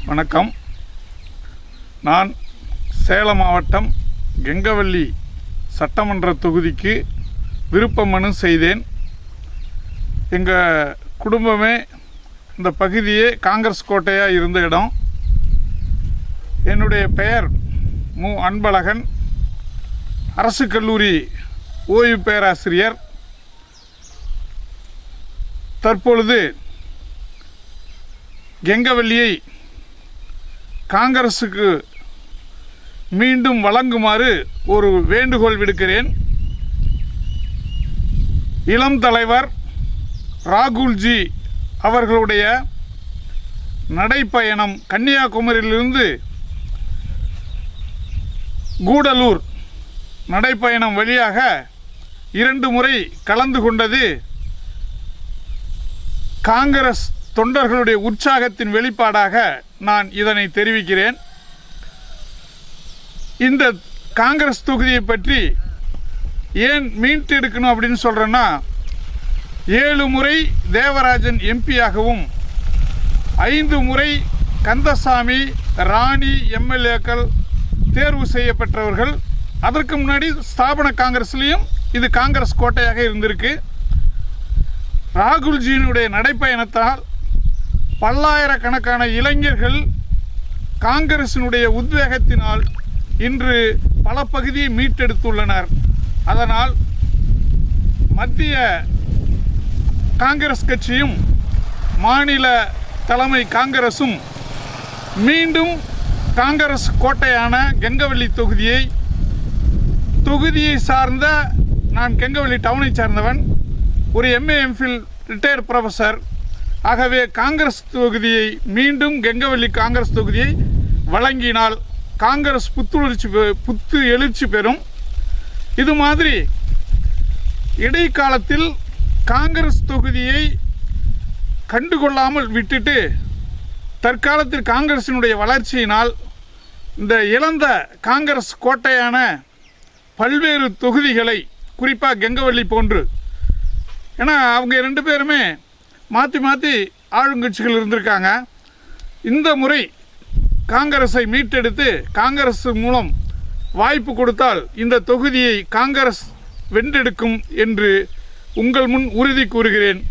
வணக்கம். நான் சேலம் மாவட்டம் கெங்கவல்லி சட்டமன்ற தொகுதிக்கு விருப்ப மனு செய்தேன். எங்கள் குடும்பமே இந்த பகுதியே காங்கிரஸ் கோட்டையாக இருந்த இடம். என்னுடைய பெயர் மு. அன்பழகன், அரசு கல்லூரி ஓய்வு பேராசிரியர். தற்பொழுது கெங்கவல்லியை காங்கிரஸுக்கு மீண்டும் வழங்குமாறு ஒரு வேண்டுகோள் விடுக்கிறேன். இளம் தலைவர் ராகுல்ஜி அவர்களுடைய நடைப்பயணம் கன்னியாகுமரியிலிருந்து கூடலூர் நடைப்பயணம் வழியாக 2 முறை கலந்து கொண்டது காங்கிரஸ் தொண்டர்களுடைய உற்சாகத்தின் வெளிப்பாடாக நான் இதனை தெரிவிக்கிறேன். இந்த காங்கிரஸ் தொகுதியை பற்றி ஏன் மீட்டெடுக்கணும் அப்படின்னு சொல்கிறேன்னா, 7 முறை தேவராஜன் எம்பியாகவும் 5 முறை கந்தசாமி, ராணி எம்எல்ஏக்கள் தேர்வு செய்யப்பட்டவர்கள். அதற்கு முன்னாடி ஸ்தாபன காங்கிரஸ்லேயும் இது காங்கிரஸ் கோட்டையாக இருந்திருக்கு. ராகுல்ஜியினுடைய நடைப்பயணத்தால் பல்லாயிரக்கணக்கான இளைஞர்கள் காங்கிரசினுடைய உத்வேகத்தினால் இன்று பல பகுதியை மீட்டெடுத்துள்ளனர். அதனால் மத்திய காங்கிரஸ் கட்சியும் மாநில தலைமை காங்கிரசும் மீண்டும் காங்கிரஸ் கோட்டையான கெங்கவல்லி தொகுதியை சார்ந்த, நான் கெங்கவல்லி டவுனை சார்ந்தவன், ஒரு MA MPhil ரிட்டையர்ட் ப்ரொஃபஸர். ஆகவே காங்கிரஸ் தொகுதியை மீண்டும் கெங்கவல்லி காங்கிரஸ் தொகுதியை வழங்கினால் காங்கிரஸ் புத்து எழுச்சி பெறும். இது மாதிரி இடைக்காலத்தில் காங்கிரஸ் தொகுதியை கண்டுகொள்ளாமல் விட்டுட்டு தற்காலத்தில் காங்கிரசினுடைய வளர்ச்சியினால் இந்த இழந்த காங்கிரஸ் கோட்டையான பல்வேறு தொகுதிகளை, குறிப்பாக கெங்கவல்லி போன்று, ஏன்னா அவங்க 2 பேருமே மாற்றி ஆளுங்கட்சிகள் இருந்திருக்காங்க. இந்த முறை காங்கிரஸை மீட்டெடுத்து காங்கிரஸ் மூலம் வாய்ப்பு கொடுத்தால் இந்த தொகுதியை காங்கிரஸ் வென்றெடுக்கும் என்று உங்கள் முன் உறுதி கூறுகிறேன்.